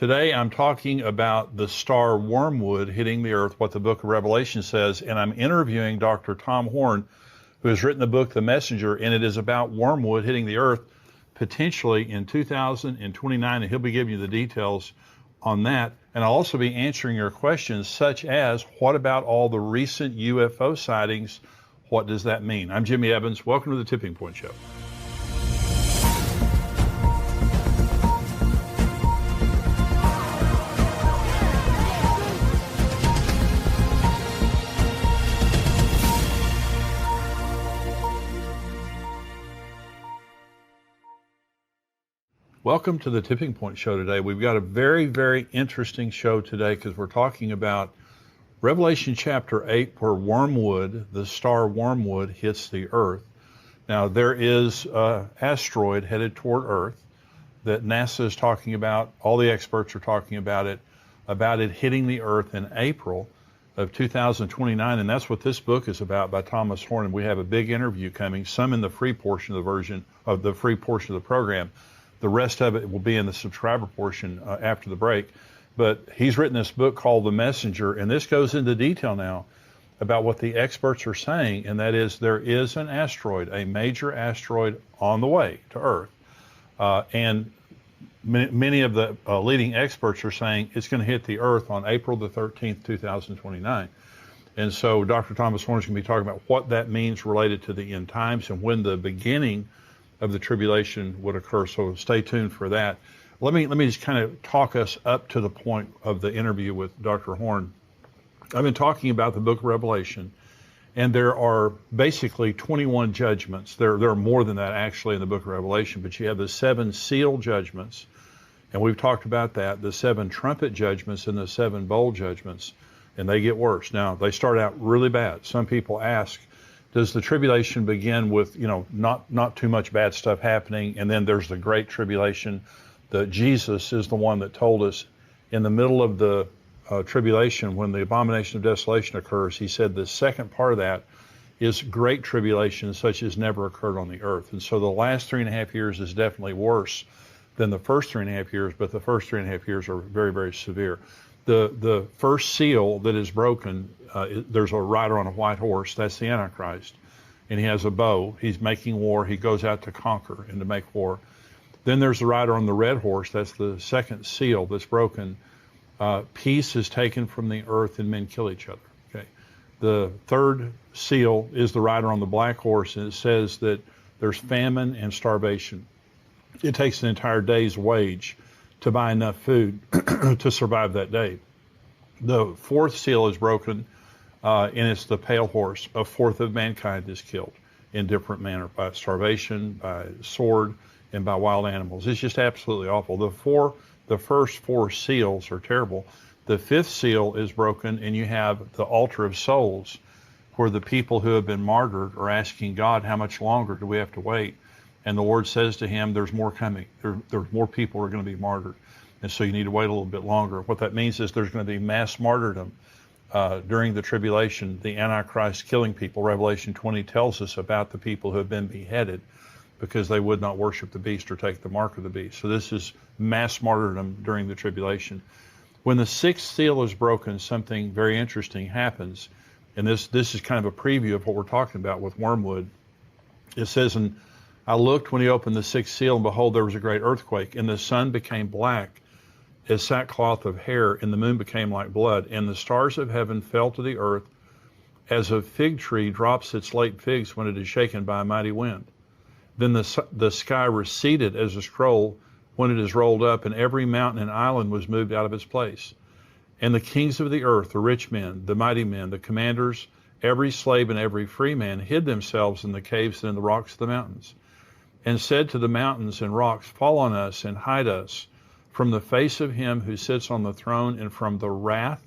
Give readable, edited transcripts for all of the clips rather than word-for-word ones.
Today I'm talking about the star wormwood hitting the earth, what the book of Revelation says, and I'm interviewing Dr. Tom Horn, who has written the book The Messenger, and it is about wormwood hitting the earth potentially in 2029, and he'll be giving you the details on that. And I'll also be answering your questions such as, what about all the recent UFO sightings? What does that mean? I'm Jimmy Evans. Welcome to the Tipping Point Show. Welcome to the Tipping Point Show today. We've got a very, very interesting show today because we're talking about Revelation chapter 8, where wormwood, the star wormwood, hits the earth. Now, there is an asteroid headed toward Earth that NASA is talking about. All the experts are talking about it hitting the earth in April of 2029, and that's what this book is about by Thomas Horn. And we have a big interview coming, some in the free portion of the program. The rest of it will be in the subscriber portion after the break. But he's written this book called The Messenger, and this goes into detail now about what the experts are saying, and that is there is an asteroid, a major asteroid on the way to Earth. And many of the leading experts are saying it's going to hit the Earth on April the 13th, 2029. And so Dr. Thomas Horn is going to be talking about what that means related to the end times and when the beginning of the tribulation would occur. So stay tuned for that. Let me just kind of talk us up to the point of the interview with Dr. Horn. I've been talking about the book of Revelation, and there are basically 21 judgments. There are more than that actually in the book of Revelation, but you have the 7 seal judgments, and we've talked about that, the 7 trumpet judgments and the 7 bowl judgments, and they get worse. Now, they start out really bad. Some people ask, does the tribulation begin with, not too much bad stuff happening, and then there's the great tribulation? That Jesus is the one that told us in the middle of the tribulation, when the abomination of desolation occurs, he said the second part of that is great tribulation such as never occurred on the earth. And so the last 3.5 years is definitely worse than the first 3.5 years, but the first 3.5 years are very, very severe. The first seal that is broken, there's a rider on a white horse. That's the Antichrist. And he has a bow. He's making war. He goes out to conquer and to make war. Then there's the rider on the red horse. That's the second seal that's broken. Peace is taken from the earth and men kill each other. Okay. The third seal is the rider on the black horse, and it says that there's famine and starvation. It takes an entire day's wage to buy enough food to survive that day. The fourth seal is broken, and it's the pale horse. A fourth of mankind is killed in different manner, by starvation, by sword, and by wild animals. It's just absolutely awful. The first 4 seals are terrible. The 5th seal is broken, and you have the altar of souls, where the people who have been martyred are asking God, how much longer do we have to wait? And the Lord says to him, there's more coming. There's more people who are going to be martyred. And so you need to wait a little bit longer. What that means is there's going to be mass martyrdom during the tribulation, the Antichrist killing people. Revelation 20 tells us about the people who have been beheaded because they would not worship the beast or take the mark of the beast. So this is mass martyrdom during the tribulation. When the 6th seal is broken, something very interesting happens. And this is kind of a preview of what we're talking about with wormwood. It says, and I looked when he opened the 6th seal, and behold, there was a great earthquake, and the sun became black as sackcloth of hair, and the moon became like blood, and the stars of heaven fell to the earth, as a fig tree drops its late figs when it is shaken by a mighty wind. Then the sky receded as a scroll when it is rolled up, and every mountain and island was moved out of its place. And the kings of the earth, the rich men, the mighty men, the commanders, every slave and every free man hid themselves in the caves and in the rocks of the mountains, and said to the mountains and rocks, fall on us and hide us from the face of him who sits on the throne and from the wrath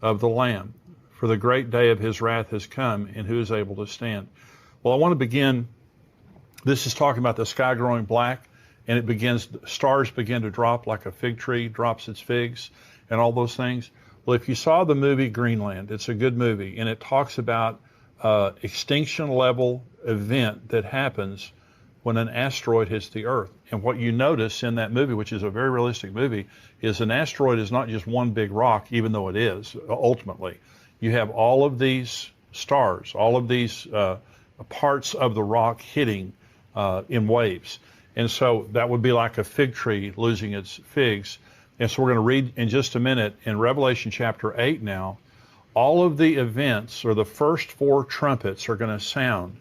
of the Lamb. For the great day of his wrath has come, and who is able to stand? Well, I want to begin. This is talking about the sky growing black, and stars begin to drop like a fig tree drops its figs and all those things. Well, if you saw the movie Greenland, it's a good movie, and it talks about extinction level event that happens when an asteroid hits the Earth. And what you notice in that movie, which is a very realistic movie, is an asteroid is not just one big rock, even though it is, ultimately. You have all of these stars, all of these parts of the rock hitting in waves. And so that would be like a fig tree losing its figs. And so we're going to read in just a minute in Revelation chapter 8 now, all of the events, or the first 4 trumpets, are going to sound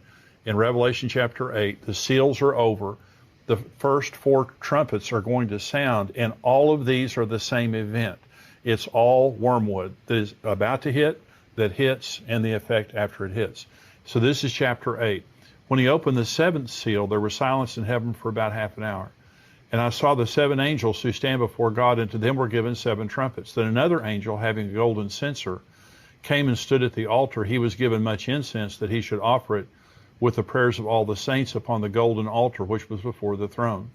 in Revelation chapter 8. The seals are over. The first 4 trumpets are going to sound, and all of these are the same event. It's all wormwood that is about to hit, that hits, and the effect after it hits. So this is chapter 8. When he opened the 7th seal, there was silence in heaven for about half an hour. And I saw the 7 angels who stand before God, and to them were given 7 trumpets. Then another angel, having a golden censer, came and stood at the altar. He was given much incense, that he should offer it with the prayers of all the saints upon the golden altar which was before the throne.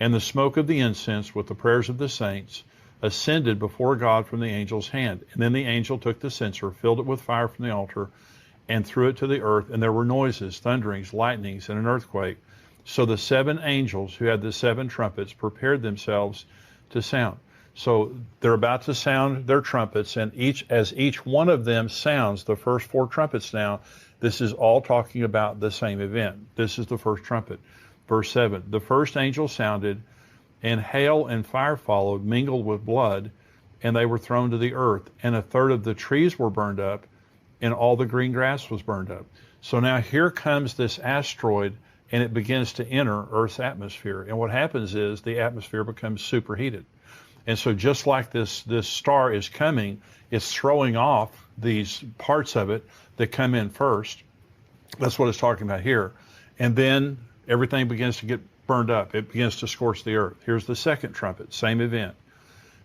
And the smoke of the incense with the prayers of the saints ascended before God from the angel's hand. And then the angel took the censer, filled it with fire from the altar, and threw it to the earth. And there were noises, thunderings, lightnings, and an earthquake. So the 7 angels who had the 7 trumpets prepared themselves to sound. So they're about to sound their trumpets, and as each one of them sounds the first 4 trumpets now, this is all talking about the same event. This is the first trumpet. Verse 7, the first angel sounded, and hail and fire followed, mingled with blood, and they were thrown to the earth. And a third of the trees were burned up, and all the green grass was burned up. So now here comes this asteroid, and it begins to enter Earth's atmosphere. And what happens is the atmosphere becomes superheated. And so just like this star is coming, it's throwing off these parts of it that come in first. That's what it's talking about here. And then everything begins to get burned up. It begins to scorch the earth. Here's the second trumpet, same event.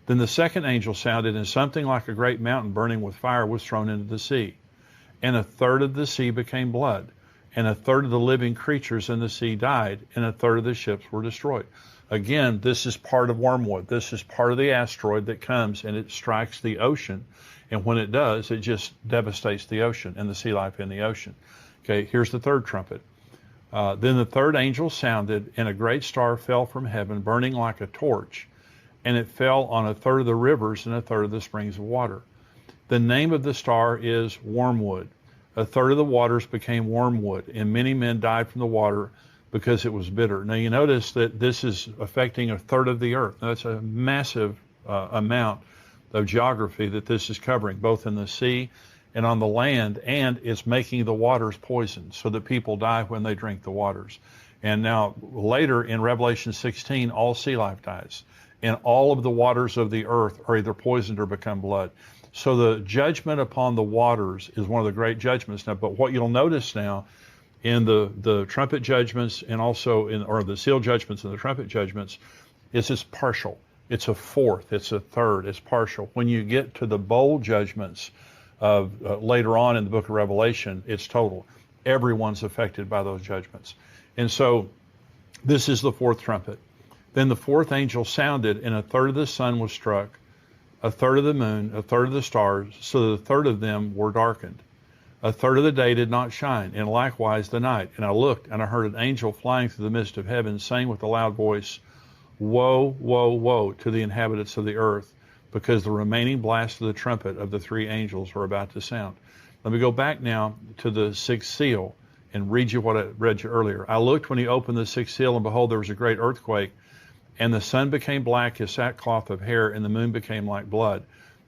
Then the second angel sounded, and something like a great mountain burning with fire was thrown into the sea. And a third of the sea became blood, and a third of the living creatures in the sea died, and a third of the ships were destroyed. Again, this is part of wormwood. This is part of the asteroid that comes and it strikes the ocean. And when it does, it just devastates the ocean and the sea life in the ocean. Okay, here's the third trumpet. Then the third angel sounded, and a great star fell from heaven, burning like a torch, and it fell on a third of the rivers and a third of the springs of water. The name of the star is Wormwood. A third of the waters became wormwood, and many men died from the water because it was bitter. Now you notice that this is affecting a third of the earth. Now, that's a massive amount of geography that this is covering, both in the sea and on the land, and it's making the waters poisoned so that people die when they drink the waters. And now later in Revelation 16, all sea life dies, and all of the waters of the earth are either poisoned or become blood. So the judgment upon the waters is one of the great judgments now. But what you'll notice now in the trumpet judgments, and also or the seal judgments and the trumpet judgments, is it's partial. It's a fourth, it's a third, it's partial. When you get to the bowl judgments of later on in the book of Revelation, it's total. Everyone's affected by those judgments. And so this is the fourth trumpet. Then the fourth angel sounded, and a third of the sun was struck, a third of the moon, a third of the stars, so that a third of them were darkened. A third of the day did not shine, and likewise the night. And I looked, and I heard an angel flying through the midst of heaven, saying with a loud voice, Woe, woe, woe to the inhabitants of the earth, because the remaining blast of the trumpet of the 3 angels are about to sound. Let me go back now to the 6th seal and read you what I read you earlier. I looked when he opened the 6th seal, and behold, there was a great earthquake, and the sun became black as sackcloth of hair, and the moon became like blood.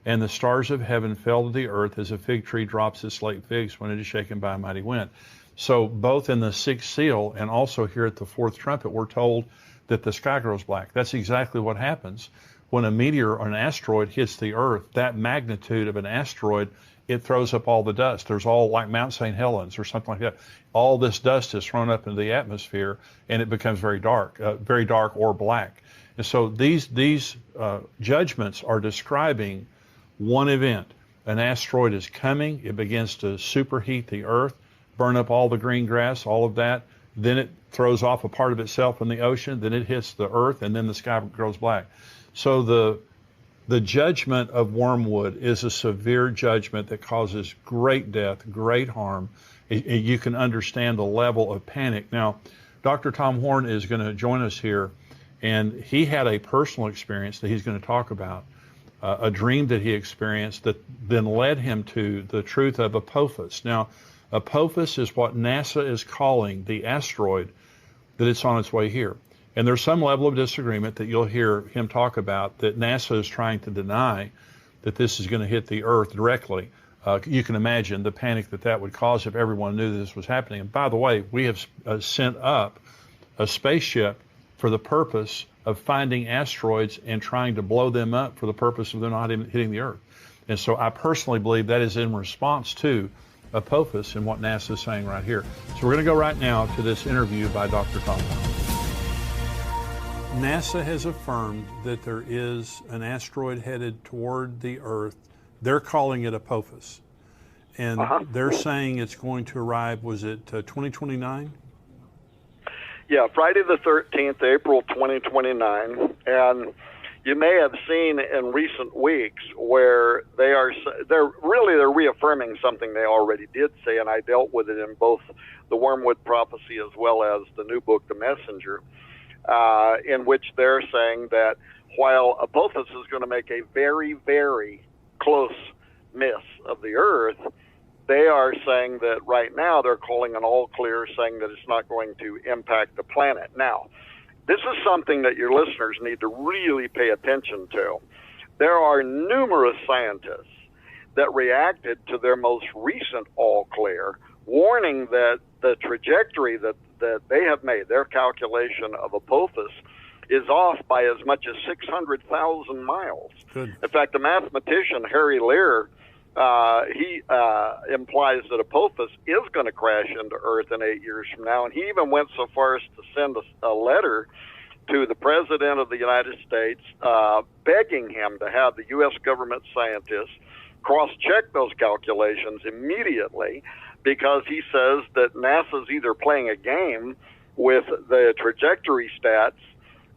And the stars of heaven fell to the earth as a fig tree drops its late figs when it is shaken by a mighty wind. So both in the 6th seal and also here at the 4th trumpet, we're told that the sky grows black. That's exactly what happens when a meteor or an asteroid hits the earth. That magnitude of an asteroid, it throws up all the dust. There's all like Mount St. Helens or something like that. All this dust is thrown up into the atmosphere, and it becomes very dark or black. And so these judgments are describing one event. An asteroid is coming. It begins to superheat the earth, burn up all the green grass, all of that. Then it throws off a part of itself in the ocean. Then it hits the earth, and then the sky grows black. So the judgment of wormwood is a severe judgment that causes great death, great harm. You can understand the level of panic. Now, Dr. Tom Horn is going to join us here, and he had a personal experience that he's going to talk about, a dream that he experienced that then led him to the truth of Apophis. Now, Apophis is what NASA is calling the asteroid that it's on its way here. And there's some level of disagreement that you'll hear him talk about, that NASA is trying to deny that this is going to hit the Earth directly. You can imagine the panic that that would cause if everyone knew this was happening. And by the way, we have sent up a spaceship for the purpose of finding asteroids and trying to blow them up for the purpose of them not hitting the Earth. And so I personally believe that is in response to Apophis and what NASA is saying right here. So we're going to go right now to this interview by Dr. Tom Horn. NASA has affirmed that there is an asteroid headed toward the Earth. They're calling it Apophis. And they're saying it's going to arrive, was it 2029? Yeah, Friday the 13th, April 2029. And you may have seen in recent weeks where they're reaffirming something they already did say, and I dealt with it in both the Wormwood Prophecy as well as the new book, The Messenger, in which they're saying that while Apophis is going to make a very, very close miss of the Earth, they are saying that right now they're calling an all clear, saying that it's not going to impact the planet. Now, this is something that your listeners need to really pay attention to. There are numerous scientists that reacted to their most recent all clear, warning that the trajectory that they have made, their calculation of Apophis, is off by as much as 600,000 miles. Good. In fact, the mathematician Harry Lear, he implies that Apophis is going to crash into Earth in 8 years from now, and he even went so far as to send a letter to the President of the United States begging him to have the U.S. government scientists cross-check those calculations immediately, because he says that NASA's either playing a game with the trajectory stats,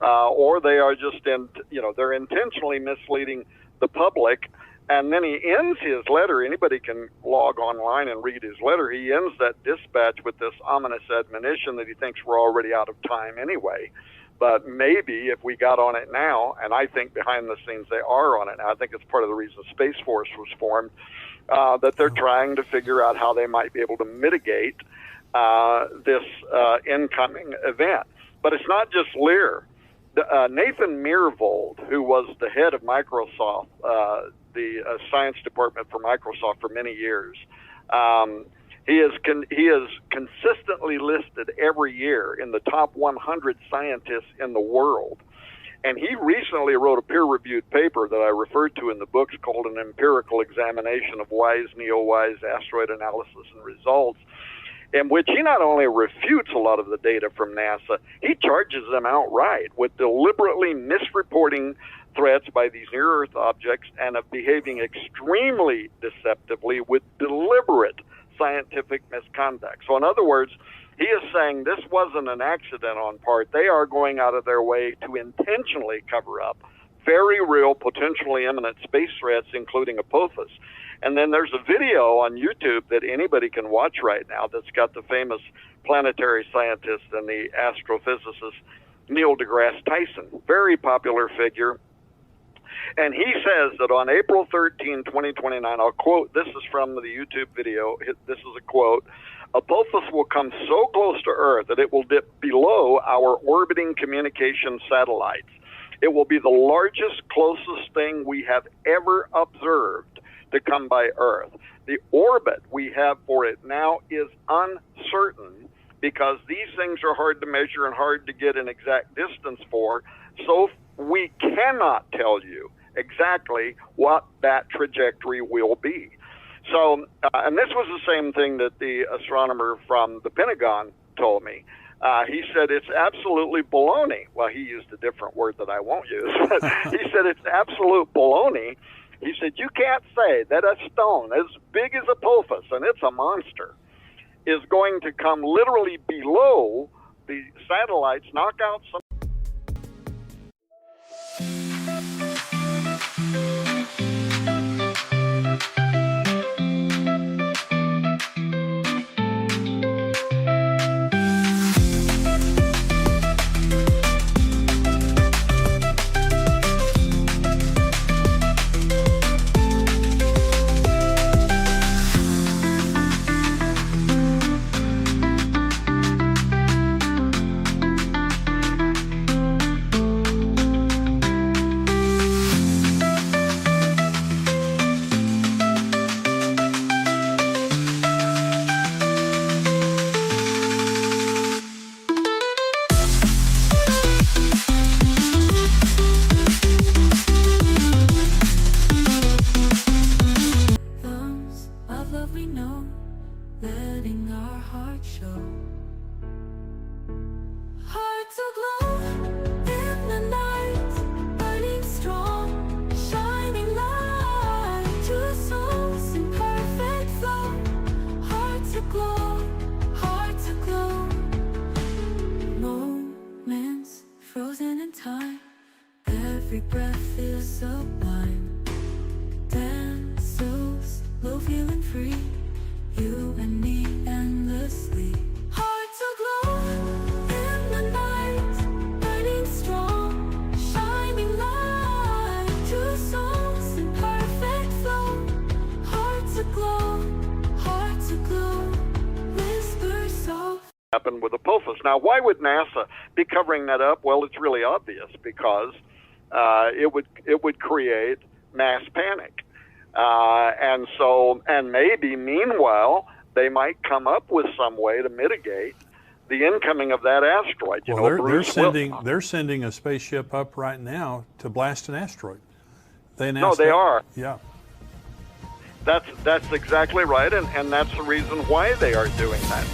or they are just they're intentionally misleading the public. And then he ends his letter. Anybody can log online and read his letter. He ends that dispatch with this ominous admonition that he thinks we're already out of time anyway. But maybe if we got on it now, and I think behind the scenes they are on it now, I think it's part of the reason Space Force was formed, that they're trying to figure out how they might be able to mitigate this incoming event. But it's not just Lear. Nathan Myhrvold, who was the head of Microsoft, the science department for Microsoft for many years, he is consistently listed every year in the top 100 scientists in the world. And he recently wrote a peer-reviewed paper that I referred to in the books called An Empirical Examination of Wise, Neo-Wise Asteroid Analysis and Results, in which he not only refutes a lot of the data from NASA, he charges them outright with deliberately misreporting threats by these near-Earth objects and of behaving extremely deceptively with deliberate scientific misconduct. So in other words, he is saying this wasn't an accident on part. They are going out of their way to intentionally cover up very real, potentially imminent space threats, including Apophis. And then there's a video on YouTube that anybody can watch right now that's got the famous planetary scientist and the astrophysicist Neil deGrasse Tyson, very popular figure. And he says that on April 13, 2029, I'll quote, this is from the YouTube video, this is a quote, Apophis will come so close to Earth that it will dip below our orbiting communication satellites. It will be the largest, closest thing we have ever observed to come by Earth. The orbit we have for it now is uncertain because these things are hard to measure and hard to get an exact distance for, so we cannot tell you exactly what that trajectory will be. So, and this was the same thing that the astronomer from the Pentagon told me. He said it's absolutely baloney. Well, he used a different word that I won't use. But he said it's absolute baloney. He said you can't say that a stone as big as Apophis, and it's a monster, is going to come literally below the satellites, knock out some. happened with Apophis. Now, why would NASA be covering that up? Well, it's really obvious, because it would create mass panic, and maybe meanwhile they might come up with some way to mitigate the incoming of that asteroid. They're sending a spaceship up right now to blast an asteroid. They announced. No, they are. Yeah. That's exactly right, and that's the reason why they are doing that.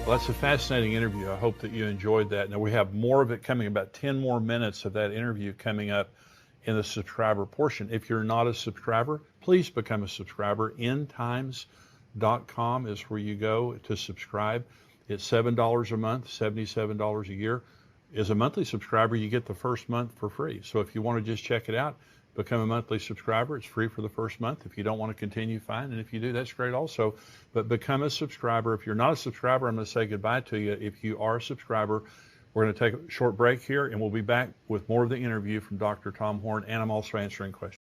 Well, that's a fascinating interview. I hope that you enjoyed that. Now, we have more of it coming, about 10 more minutes of that interview coming up in the subscriber portion. If you're not a subscriber, please become a subscriber. endtimes.com is where you go to subscribe. It's $7 a month, $77 a year. As a monthly subscriber, you get the first month for free. So if you want to just check it out, become a monthly subscriber. It's free for the first month. If you don't want to continue, fine. And if you do, that's great also. But become a subscriber. If you're not a subscriber, I'm going to say goodbye to you. If you are a subscriber, we're going to take a short break here, and we'll be back with more of the interview from Dr. Tom Horn, and I'm also answering questions.